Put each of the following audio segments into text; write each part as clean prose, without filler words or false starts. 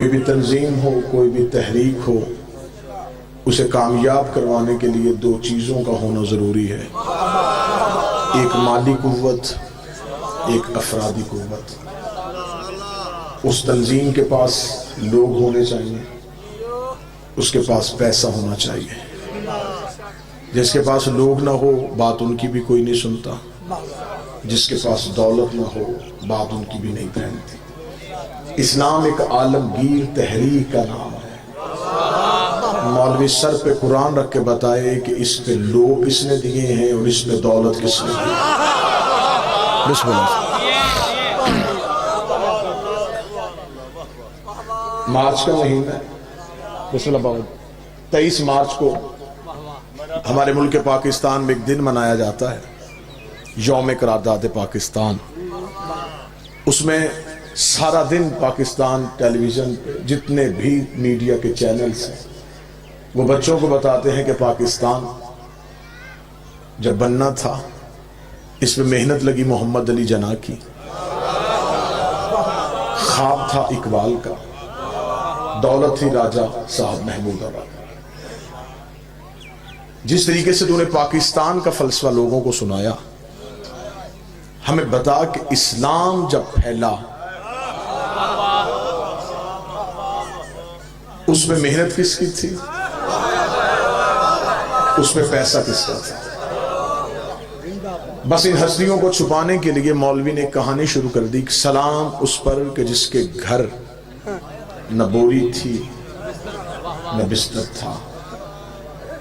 کوئی بھی تنظیم ہو، کوئی بھی تحریک ہو، اسے کامیاب کروانے کے لیے دو چیزوں کا ہونا ضروری ہے، ایک مالی قوت، ایک افرادی قوت۔ اس تنظیم کے پاس لوگ ہونے چاہیے، اس کے پاس پیسہ ہونا چاہیے۔ جس کے پاس لوگ نہ ہو بات ان کی بھی کوئی نہیں سنتا، جس کے پاس دولت نہ ہو بات ان کی بھی نہیں پھیلتی۔ اسلام ایک عالمگیر تحریک کا نام ہے۔ مولوی سر پہ قرآن رکھ کے بتائے کہ اس پہ لوگ کس نے دیے ہیں اور اس پہ دولت کس نے دی۔ بسم اللہ۔ مارچ کا مہینہ، بسم اللہ، 23 مارچ کو ہمارے ملک پاکستان میں ایک دن منایا جاتا ہے، یوم قرارداد پاکستان۔ اس میں سارا دن پاکستان ٹیلی ویژن پہ جتنے بھی میڈیا کے چینلز ہیں وہ بچوں کو بتاتے ہیں کہ پاکستان جب بننا تھا اس میں محنت لگی محمد علی جناح کی، خواب تھا اقبال کا، دولت تھی راجہ صاحب محمود آباد۔ جس طریقے سے تو نے پاکستان کا فلسفہ لوگوں کو سنایا، ہمیں بتا کہ اسلام جب پھیلا اس میں محنت کس کی تھی، اس میں پیسہ کس کا تھا۔ بس ان ہستیوں کو چھپانے کے لیے مولوی نے کہانی شروع کر دی کہ سلام اس پر کہ جس کے گھر نہ بوری تھی نہ بستر تھا۔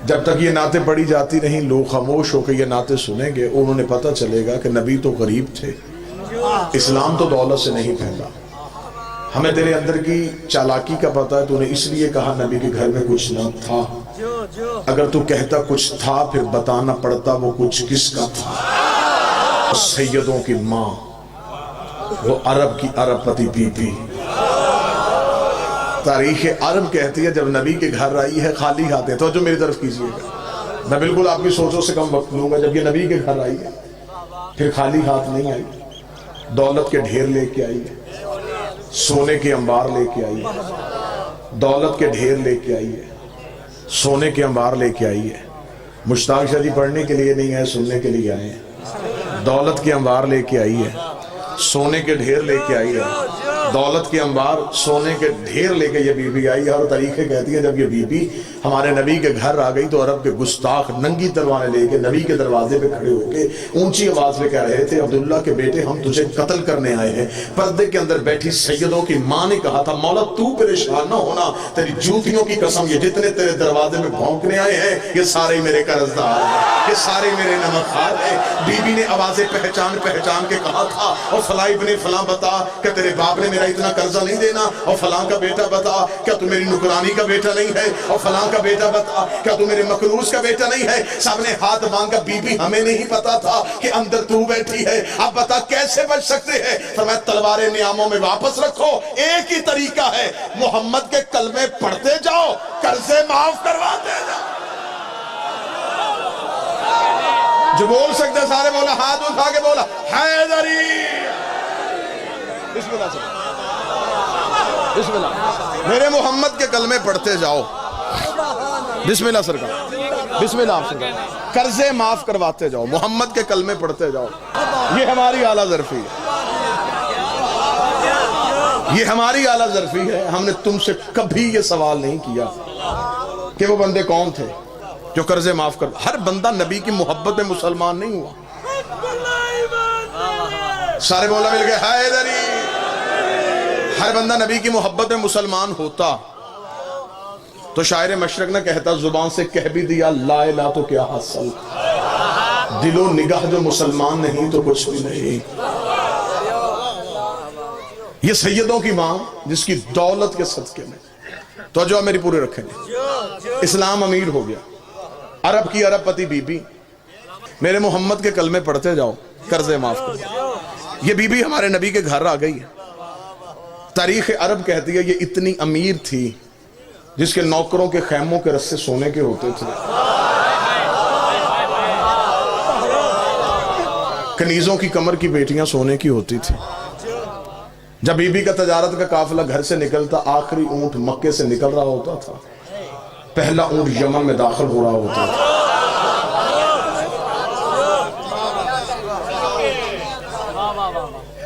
جب تک یہ نعتیں پڑھی جاتی رہیں لوگ خاموش ہو کے یہ نعتیں سنیں گے، انہوں نے پتہ چلے گا کہ نبی تو غریب تھے، اسلام تو دولت سے نہیں پھیلا۔ ہمیں تیرے اندر کی چالاکی کا پتہ ہے، تو نے اس لیے کہا نبی کے گھر میں کچھ نہ تھا۔ اگر تو کہتا کچھ تھا پھر بتانا پڑتا وہ کچھ کس کا تھا۔ سیدوں کی ماں، وہ عرب کی عرب پتی بی بی، تاریخ عرب کہتی ہے جب نبی کے گھر آئی ہے خالی ہاتھ ہے۔ تو جو میری طرف کیجئے گا، میں بالکل آپ کی سوچوں سے کم وقت لوں گا۔ جب یہ نبی کے گھر آئی ہے پھر خالی ہاتھ نہیں آئی، دولت کے ڈھیر لے کے آئی ہے، سونے کے انبار لے کے آئی ہے، دولت کے ڈھیر لے کے آئی ہے، سونے کے انبار لے کے آئی ہے۔ مشتاق شاہ جی پڑھنے کے لیے نہیں آئے، سننے کے لیے آئے ہیں۔ دولت کے انبار لے کے آئی ہے، سونے کے ڈھیر لے کے آئی ہے، دولت کے انبار سونے کے ڈھیر لے کے یہ بی بی آئی ہے۔ اور تاریخیں کہتی ہیں جب یہ بی بی ہمارے نبی کے گھر آ گئی تو عرب کے گستاخ ننگی تلواریں لے کے نبی کے دروازے پہ کھڑے ہو کے اونچی آواز میں کہہ رہے تھے عبداللہ کے بیٹے ہم تجھے قتل کرنے آئے ہیں۔ پردے کے اندر بیٹھی سیدوں کی ماں نے کہا تھا مولا تو پریشان نہ ہونا، تیری جوتیوں کی قسم یہ جتنے تیرے دروازے میں بھونکنے آئے ہیں یہ سارے میرے قرضدار ہیں، یہ سارے میرے نمکھار ہیں۔ بی بی نے آوازیں پہچان پہچان کے کہا تھا اور فلاں ابن فلاں بتا کہ تیرے باپ نے میرا اتنا قرضہ نہیں دینا، اور فلاں کا بیٹا بتا کیا تو میری نکرانی کا بیٹا نہیں ہے، اور فلاں کا بیٹا بتا کیا تو میرے مکروز کا بیٹا نہیں ہے۔ سب نے ہاتھ مانگا، بی بی ہمیں نہیں پتا تھا کہ اندر تو بیٹھی ہے، اب بتا کیسے بچ سکتے ہیں۔ فرمایا تلواریں نیاموں میں واپس رکھو، ایک ہی طریقہ ہے، محمد کے کلمے پڑھتے جاؤ، قرضے معاف کرواتے جاؤ۔ جو بول سکتے سارے بولا، ہاتھ اٹھا کے بولا حیدری۔ بسم اللہ سے بسم اللہ، میرے محمد کے کلمے پڑھتے جاؤ، بسم اللہ سرکار، بسم اللہ آپ سرکار، قرضے معاف کرواتے جاؤ، محمد کے کلمے پڑھتے جاؤ۔ یہ ہماری اعلیٰ ظرفی ہے، یہ ہماری اعلیٰ ظرفی ہے۔ ہم نے تم سے کبھی یہ سوال نہیں کیا کہ وہ بندے کون تھے جو قرضے معاف کر۔ ہر بندہ نبی کی محبت میں مسلمان نہیں ہوا۔ سارے مولا مل گئے حیدری۔ ہر بندہ نبی کی محبت میں مسلمان ہوتا تو شاعر مشرق نہ کہتا زبان سے کہہ بھی دیا لا الہ تو کیا حاصل، دل و نگاہ جو مسلمان نہیں تو کچھ بھی نہیں۔ یہ سیدوں کی ماں جس کی دولت کے صدقے میں توجہ میری پورے رکھیں گے، اسلام امیر ہو گیا۔ عرب کی عرب پتی بی بی، میرے محمد کے کلمے پڑھتے جاؤ، قرضے معاف کر جاؤ۔ یہ بی بی ہمارے نبی کے گھر آ گئی ہے۔ تاریخ عرب کہتی ہے یہ اتنی امیر تھی جس کے نوکروں کے خیموں کے رسے سونے کے ہوتے تھے، کنیزوں کی کمر کی بیٹیاں سونے کی ہوتی تھی۔ جب بی بی کا تجارت کا قافلہ گھر سے نکلتا آخری اونٹ مکے سے نکل رہا ہوتا تھا، پہلا اونٹ یمن میں داخل ہو رہا ہوتا تھا۔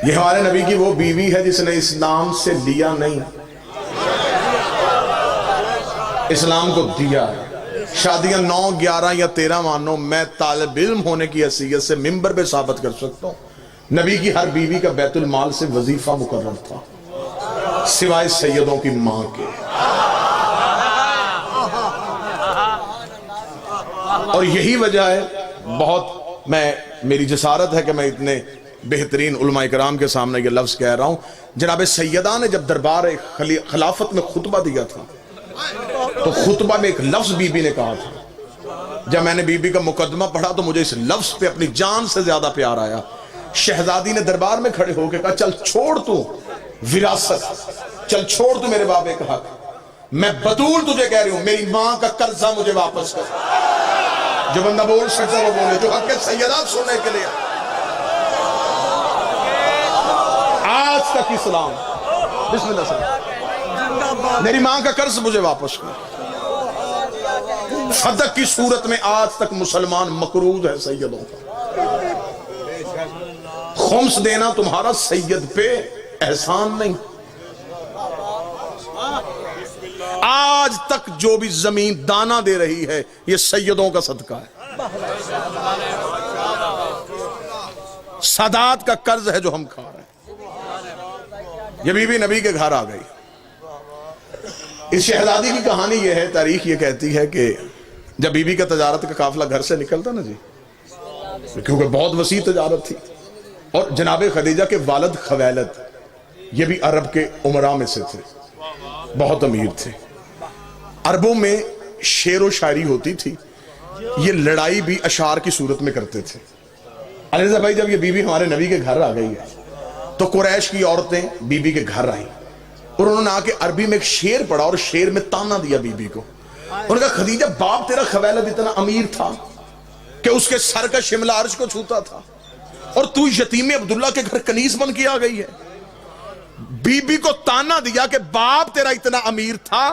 یہ ہمارے نبی کی وہ بیوی ہے جس نے اسلام سے لیا نہیں، اسلام کو دیا ہے۔ شادیاں 9، 11 یا 13 مانو، میں طالب علم ہونے کی حیثیت سے منبر پہ ثابت کر سکتا ہوں نبی کی ہر بیوی کا بیت المال سے وظیفہ مقرر تھا، سوائے سیدوں کی ماں کے۔ اور یہی وجہ ہے، بہت میری جسارت ہے کہ میں اتنے بہترین علماء کرام کے سامنے یہ لفظ کہہ رہا ہوں، جناب سیدہ نے جب دربار خلافت میں خطبہ دیا تھا تو خطبہ میں ایک لفظ بی بی نے کہا تھا۔ جب میں نے بی بی کا مقدمہ پڑھا تو مجھے اس لفظ پہ اپنی جان سے زیادہ پیار آیا۔ شہزادی نے دربار میں کھڑے ہو کے کہا، چل چھوڑ تو وراثت، چل چھوڑ تو میرے بابے کا حق، میں بطول تجھے کہہ رہی ہوں میری ماں کا قرضہ مجھے واپس کر۔ جو بندہ بول سکتا وہ بولے، جو حق سیدات سننے کے لیے آج تک اسلام، بسم اللہ صاحب، میری ماں کا قرض مجھے واپس کر۔ فتح کی صورت میں آج تک مسلمان مقروض ہے سیدوں کا۔ خمس دینا تمہارا سید پہ احسان نہیں۔ آج تک جو بھی زمین دانا دے رہی ہے یہ سیدوں کا صدقہ ہے، سادات کا قرض ہے جو ہم کھا رہے ہیں۔ یہ بی بی نبی کے گھر آ گئی۔ اس شہزادی کی کہانی یہ ہے، تاریخ یہ کہتی ہے کہ جب بی بی کا تجارت کا قافلہ گھر سے نکلتا نا جی، کیونکہ بہت وسیع تجارت تھی، اور جناب خدیجہ کے والد خویلد یہ بھی عرب کے امراء میں سے تھے، بہت امیر تھے۔ عربوں میں شعر و شاعری ہوتی تھی، یہ لڑائی بھی اشعار کی صورت میں کرتے تھے۔ علی رضا بھائی، جب یہ بی بی ہمارے نبی کے گھر آ گئی ہے تو قریش کی عورتیں بی بی کے گھر آئیں اور انہوں نے آ کے عربی میں ایک شعر پڑھا اور شعر میں تانا دیا بی بی کو۔ انہوں نے کہا، خدیجہ باپ تیرا خویلد اتنا امیر تھا کہ اس کے سر کا شملہ عرش کو چھوتا تھا، اور تو یتیم عبداللہ کے گھر کنیز بن کے آ گئی ہے۔ بی بی کو تانا دیا کہ باپ تیرا اتنا امیر تھا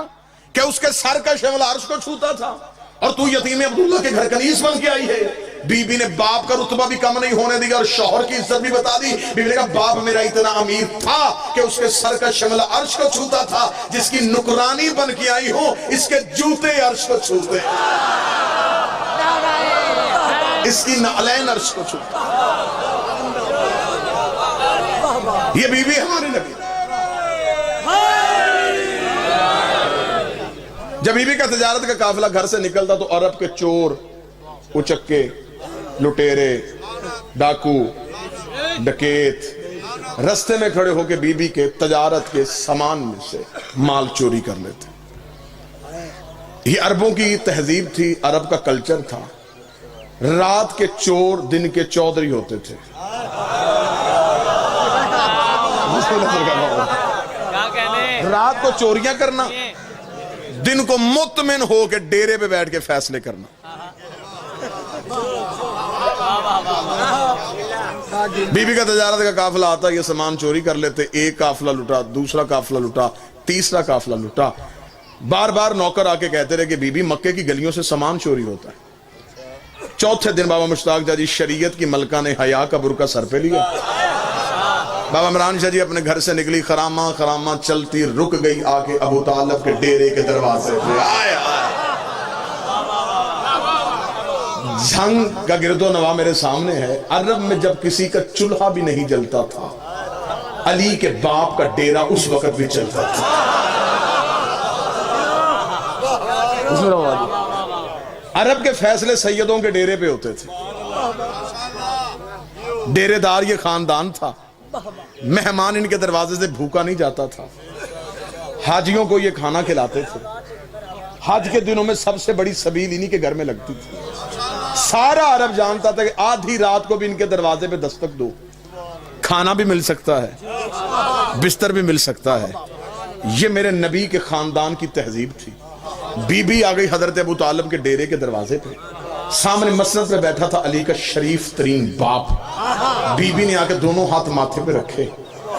کہ اس کے سر کا شملہ عرش کو چھوتا تھا، اور تو یتیم عبداللہ کے گھر کنیز بن کے آئی ہے۔ بی بی نے باپ کا رتبہ بھی کم نہیں ہونے دیا اور شوہر کی عزت بھی بتا دی۔ بی بی نے کہا، باپ میرا اتنا امیر تھا کہ اس کے سر کا شملہ عرش کو چھوتا تھا، جس کی نکرانی بن کے آئی ہوں اس کے جوتے عرش کو چھوتے، اس کی نعلین عرش کو چھوتے۔ یہ بی بی ہمارے نبی۔ جب بی بی کا تجارت کا قافلہ گھر سے نکلتا تو عرب کے چور، اچکے، لٹیرے، ڈاکو، ڈکیت رستے میں کھڑے ہو کے بی بی کے تجارت کے سامان میں سے مال چوری کر لیتے۔ یہ عربوں کی تہذیب تھی، عرب کا کلچر تھا۔ رات کے چور دن کے چودھری ہوتے تھے۔ رات کو چوریاں کرنا، دن کو مطمئن ہو کے ڈیرے پہ بیٹھ کے فیصلے کرنا۔ بی بی کا تجارت کا قافلہ آتا، یہ سامان چوری کر لیتے، ایک قافلہ لٹا، دوسرا قافلہ لٹا، تیسرا قافلہ لٹا۔ بار بار نوکر آ کے کہتے رہے کہ بی بی مکے کی گلیوں سے سامان چوری ہوتا ہے۔ چوتھے دن بابا مشتاق جی شریعت کی ملکہ نے حیا کا برقع سر پہ لیا، بابا عمران شاہ جی اپنے گھر سے نکلی، خرامہ خرامہ چلتی رک گئی آ کے ابو طالب کے ڈیرے کے دروازے پہ۔ آئے جھنگ کا گرد و نواح میرے سامنے ہے۔ عرب میں جب کسی کا چولہا بھی نہیں جلتا تھا، علی کے باپ کا ڈیرا اس وقت بھی چلتا تھا۔ عرب کے فیصلے سیدوں کے ڈیرے پہ ہوتے تھے۔ ڈیرے دار یہ خاندان تھا، مہمان ان کے دروازے سے بھوکا نہیں جاتا تھا۔ حاجیوں کو یہ کھانا کھلاتے تھے۔ حج کے دنوں میں سب سے بڑی سبیل انہی کے گھر میں لگتی تھی۔ سارا عرب جانتا تھا کہ آدھی رات کو بھی ان کے دروازے پہ دستک دو، کھانا بھی مل سکتا ہے، بستر بھی مل سکتا ہے۔ یہ میرے نبی کے خاندان کی تہذیب تھی۔ بی بی آ گئی حضرت ابو طالب کے ڈیرے کے دروازے پہ، سامنے مسند پہ بیٹھا تھا علی کا شریف ترین باپ۔ بی بی نے آ کے دونوں ہاتھ ماتھے پہ رکھے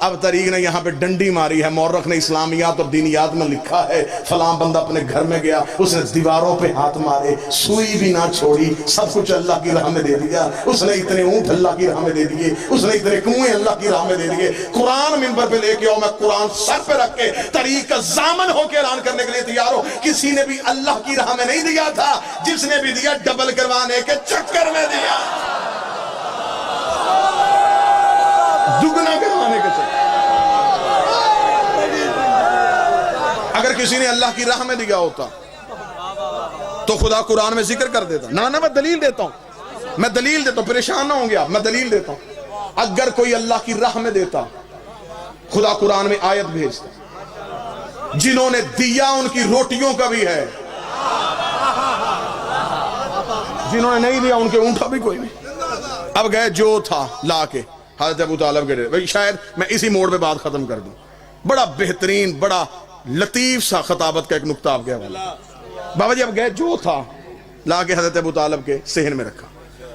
اب طریق نے یہاں پہ ڈنڈی ماری ہے، مورخ نے اسلامیات اور دینیات میں لکھا ہے فلاں بندہ اپنے گھر میں گیا، اس نے دیواروں پہ ہاتھ مارے، سوئی بھی نہ چھوڑی، سب کچھ اللہ کی راہ میں دے دیا، اس نے اتنے اونٹ اللہ کی راہ میں دے دیے، اس نے اتنے کنویں اللہ کی راہ میں دے دیے، قرآن منبر پہ لے کے آؤ، میں قرآن سر پہ رکھ کے طریق کا ضامن ہو کے اعلان کرنے کے لیے تیار ہو، کسی نے بھی اللہ کی راہ میں نہیں دیا تھا، جس نے بھی دیا ڈبل کروانے کے چکر میں دیا، دگنا کروانے کے چکر۔ اگر کسی نے اللہ کی راہ میں دیا ہوتا تو خدا قرآن میں ذکر کر دیتا۔ نہ میں دلیل دیتا ہوں، میں دلیل دیتا ہوں، پریشان نہ ہوں گے آپ، میں دلیل دیتا ہوں۔ اگر کوئی اللہ کی راہ میں دیتا، خدا قرآن میں آیت بھیجتا، جنہوں نے دیا ان کی روٹیوں کا بھی ہے، جنہوں نے نہیں دیا ان کے اونٹا بھی کوئی نہیں۔ اب گئے جو تھا لا کے حضرت ابو طالب کے، شاید میں اسی موڑ پہ بات ختم کر دوں، بڑا بہترین بڑا لطیف سا خطابت کا ایک نقطہ آپ کے حوالے۔ بابا جی اب گئے جو تھا لا کے حضرت ابو طالب کے صحن میں رکھا،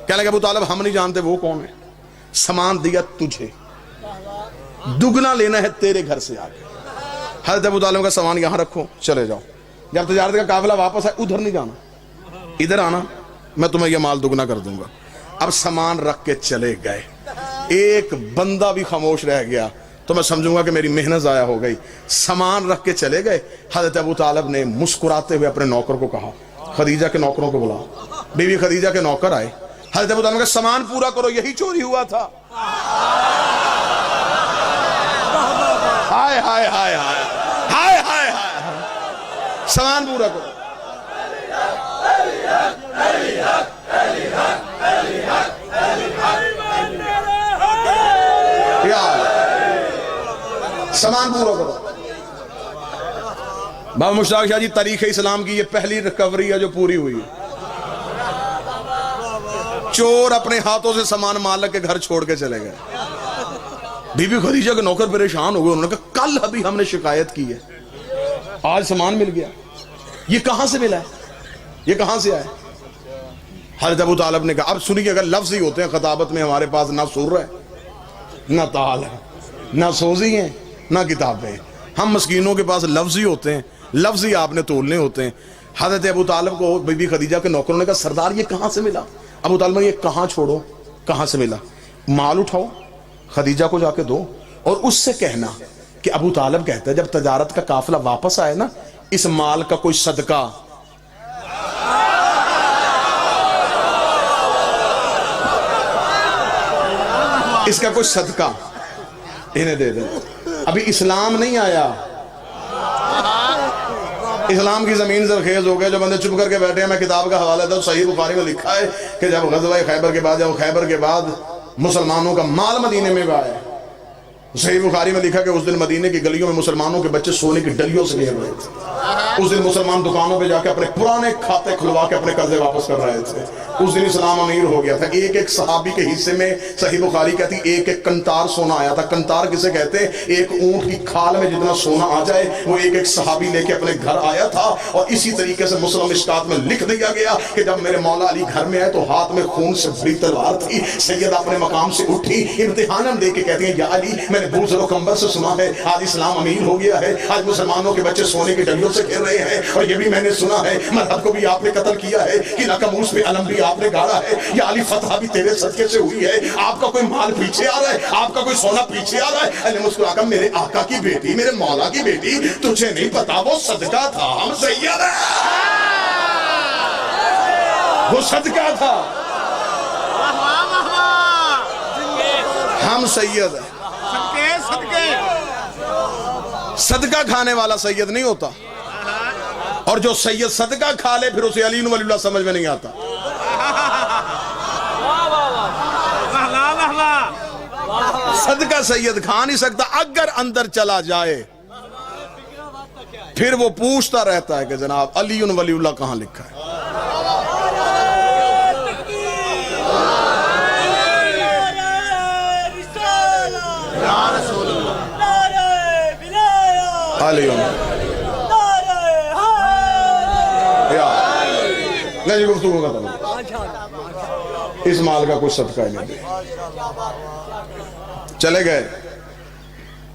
کہنے لگے ابو طالب ہم نہیں جانتے وہ کون ہے، سامان دیا تجھے، دگنا لینا ہے تیرے گھر سے آگے، حضرت ابو طالب کا سامان یہاں رکھو چلے جاؤ، جب تجارت کا قافلہ واپس آئے ادھر نہیں جانا، ادھر آنا، میں تمہیں یہ مال دگنا کر دوں گا۔ اب سامان رکھ کے چلے گئے، ایک بندہ بھی خاموش رہ گیا تو میں سمجھوں گا کہ میری محنت ضائع ہو گئی۔ سامان رکھ کے چلے گئے، حضرت ابو طالب نے مسکراتے ہوئے اپنے نوکر کو کہا، خدیجہ کے نوکروں کو بلا، بیوی خدیجہ کے نوکر آئے، حضرت ابو طالب کا سامان پورا کرو، یہی چوری ہوا تھا۔ ہائے ہائے ہائے ہائے ہائے ہائے ہائے، سامان پورا کرو۔ سامان پورا کرو۔ بابا مشتاق شاہ جی تاریخ اسلام کی یہ پہلی ریکوری ہے جو پوری ہوئی ہے۔ چور اپنے ہاتھوں سے سامان مالک کے گھر چھوڑ کے چلے گئے، بی بی خدیجہ کے نوکر پریشان ہو گئے، انہوں نے کہا کل ابھی ہم نے شکایت کی ہے، آج سامان مل گیا، یہ کہاں سے ملا ہے، یہ کہاں سے آیا؟ حضرت ابو طالب نے کہا اب سنیے، اگر لفظ ہی ہوتے ہیں خطابت میں، ہمارے پاس نہ سر ہے نہ تال ہے نہ سوزی ہیں نہ کتابیں، ہم مسکینوں کے پاس لفظ ہی ہوتے ہیں، لفظ ہی آپ نے تولنے ہوتے ہیں۔ حضرت ابو طالب کو بی بی خدیجہ کے نوکروں نے کہا سردار یہ کہاں سے ملا؟ ابو طالب نے یہ کہاں چھوڑو، کہاں سے ملا؟ مال اٹھاؤ خدیجہ کو جا کے دو، اور اس سے کہنا کہ ابو طالب کہتا ہے جب تجارت کا قافلہ واپس آئے نا، اس مال کا کوئی صدقہ اس کا کوئی صدقہ انہیں دے دیں۔ ابھی اسلام نہیں آیا، اسلام کی زمین زرخیز ہو گئے، جو بندے چپ کر کے بیٹھے ہیں۔ میں کتاب کا حوالہ تھا، صحیح بخاری میں لکھا ہے کہ جب غزوہ خیبر کے بعد مسلمانوں کا مال مدینے میں آیا، صحیح بخاری میں لکھا کہ اس دن مدینے کی گلیوں میں مسلمانوں کے بچے سونے کی ڈلیوں سے گھیر رہے تھے، اس دن مسلمان دکانوں پہ جا کے اپنے پرانے کھاتے کھلوا کے اپنے قرضے واپس کر رہے تھے، اس دن اسلام امیر ہو گیا تھا۔ ایک ایک صحابی کے حصے میں صحیح بخاری کہتی ایک ایک کنتار سونا آیا تھا۔ کنتار کسے کہتے ہیں؟ ایک اونٹ کی کھال میں جتنا سونا آ جائے وہ ایک ایک صحابی لے کے اپنے گھر آیا تھا۔ اور اسی طریقے سے مسلم مشکات میں لکھ دیا گیا کہ جب میرے مولا علی گھر میں آئے تو ہاتھ میں خون سے بھری تلوار تھی، سیدہ اپنے مقام سے اٹھی، امتحاناً دے کے کہتی ہیں یا علی میں نے بوزر و کمبر سے سنا ہے آج اسلام امیر ہو گیا ہے، آج مسلمانوں کے بچے سونے کی ڈلیوں سے کھیل رہے ہیں، اور یہ بھی میں نے سنا ہے مرحب کو بھی آپ نے قتل کیا ہے، قلعہ کموس پہ علم بھی آپ نے گاڑا ہے، یا علی فتح بھی تیرے صدقے سے ہوئی ہے، آپ کا کوئی مال پیچھے آ رہا ہے، آپ کا کوئی سونا پیچھے آ رہا ہے۔ علی مسکرا کر میرے آقا کی بیٹی، میرے مولا کی بیٹی، تجھے نہیں پتا وہ صدقہ تھا، ہم سید ہیں، وہ صدقہ تھا، ہم سید ہیں۔ صدقہ کھانے والا سید نہیں ہوتا، اور جو سید صدقہ کھا لے پھر اسے علی ولی اللہ سمجھ میں نہیں آتا۔ صدقہ سید کھا نہیں سکتا، اگر اندر چلا جائے پھر وہ پوچھتا رہتا ہے کہ جناب علی ولی اللہ کہاں لکھا ہے۔ نہیں گفتگو ختم، اس مال کا کچھ صدقہ نہیں دے۔ چلے گئے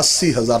80,000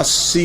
80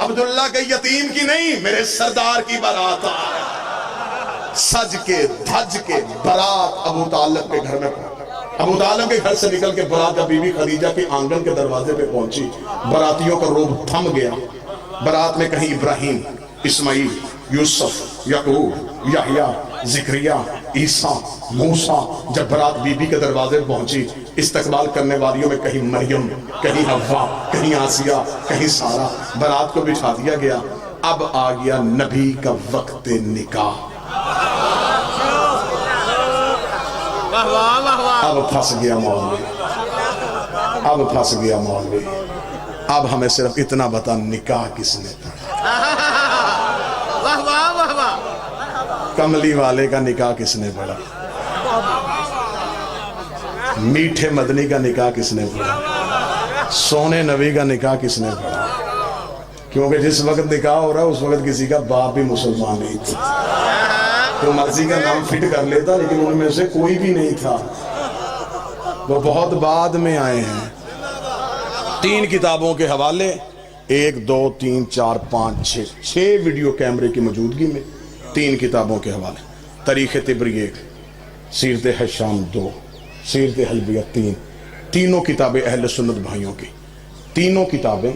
عبداللہ کے یتیم کی نہیں، میرے سردار کی بارات آئے۔ سج کے دھج کے بارات ابو طالب کے گھر میں پہنچی۔ ابو طالب کے گھر سے نکل کے بارات جب بی بی خدیجہ کے آنگن کے دروازے پہ پہنچی، براتیوں کا روب تھم گیا۔ بارات میں کہیں ابراہیم، اسماعیل، یوسف، یعقوب، یحییٰ، زکریا، عیسیٰ، موسیٰ۔ جب برات بی بی کے دروازے پہنچی، استقبال کرنے والیوں میں کہیں مریم، کہیں حوا، کہیں آسیہ، کہیں سارہ۔ برات کو بٹھا دیا گیا۔ اب آ گیا نبی کا وقت نکاح۔ اب پھنس گیا مولوی، اب پھنس گیا مولوی۔ اب ہمیں صرف اتنا بتا، نکاح کس نے پڑھا؟ کملی والے کا نکاح کس نے پڑھا؟ میٹھے مدنی کا نکاح کس نے پڑھا؟ سونے نبی کا نکاح کس نے پڑھا؟ کیونکہ جس وقت نکاح ہو رہا اس وقت کسی کا باپ بھی مسلمان نہیں تھا۔ تو مرضی کا نام فٹ کر لیتا، لیکن ان میں سے کوئی بھی نہیں تھا۔ وہ بہت بعد میں آئے ہیں۔ 3 کتابوں کے حوالے، 1 2 3 4 5 6 ویڈیو کیمرے کی موجودگی میں 3 کتابوں کے حوالے۔ تاریخ طبری 1، سیرت حشام 2، سیرت حلبیہ 3۔ تینوں کتابیں اہل سنت بھائیوں کی، تینوں کتابیں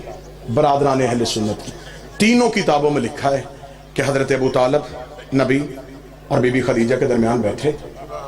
برادران اہل سنت کی۔ تینوں کتابوں میں لکھا ہے کہ حضرت ابو طالب نبی اور بی بی خدیجہ کے درمیان بیٹھے،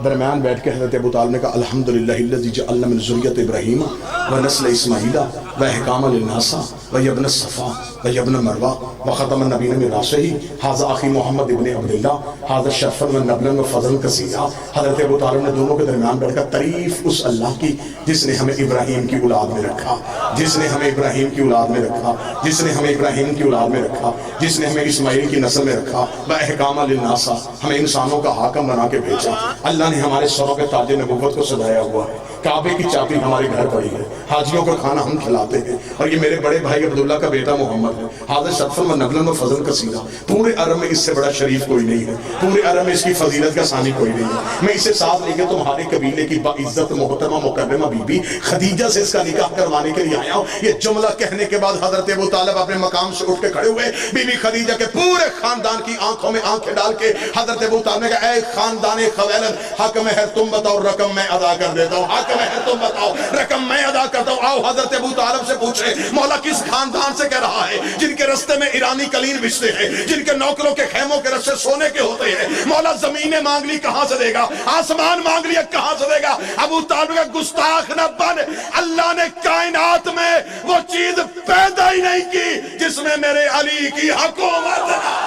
درمیان بیٹھ کے حضرت ابو طالب نے کہا الحمدللہ الذی جعل من ذریۃ ابراہیم و نسل اسماعیل و احکام للناس و ابن الصفا و ابن مروہ و ختم النبیین من راسہ ھذا اخی محمد ابن عبداللہ ھذا شرفا و نبلا و فضلا کثیرا۔ حضرت ابو طالب نے دونوں کے درمیان بیٹھ کر تعریف اس اللہ کی جس نے ہمیں ابراہیم کی اولاد میں رکھا، جس نے ہمیں ابراہیم کی اولاد میں رکھا، جس نے ہمیں ابراہیم کی اولاد میں رکھا، جس نے ہمیں اسماعیل کی نسل میں رکھا، و احکام للناس، ہمیں انسانوں کا حاکم بنا کے بھیجا۔ اللہ نے ہمارے سروں کے تاج نبوت کو سجایا ہوا ہے، کعبے کی چابی ہمارے گھر پڑی ہے، حاجیوں کا کھانا ہم کھلاتے ہیں، اور یہ میرے بڑے بھائی عبداللہ کا بیٹا محمد ہے، حاضر شرفا و نبلا و فضل کثیرا۔ پورے عرب میں اس سے بڑا شریف کوئی نہیں ہے، پورے عرب میں اس کی فضیلت کا ثانی کوئی نہیں ہے۔ میں اسے ساتھ لے کے تمہارے قبیلے کی باعزت محترمہ مکرمہ بی بی خدیجہ سے اس کا نکاح کروانے کے لیے آیا ہوں۔ یہ جملہ کہنے کے بعد حضرت ابو طالب اپنے مقام سے اٹھ کے کھڑے ہوئے، بی بی خدیجہ کے پورے خاندان کی آنکھوں میں آنکھیں ڈال کے حضرت ابو طالب نے کہا اے خاندان خویلد، حق میں ہے تم بتاؤ، رقم میں ادا کر دیتا ہوں، حق میں ہے تم بتاؤ، رقم میں ادا کرتا ہوں۔ آؤ حضرت ابو طالب سے پوچھے مولا کس خاندان سے کہہ رہا ہے جن کے رستے میں ایرانی قلین بچتے ہیں، جن کے نوکروں کے خیموں کے رستے سونے کے ہوتے ہیں؟ مولا زمینیں مانگ لی کہاں سے دے گا، آسمان مانگ لیا کہاں سے دے گا؟ ابو طالب کا گستاخ نہ بن، اللہ نے کائنات میں وہ چیز پیدا ہی نہیں کی جس میں میرے علی کی حکومت ہے۔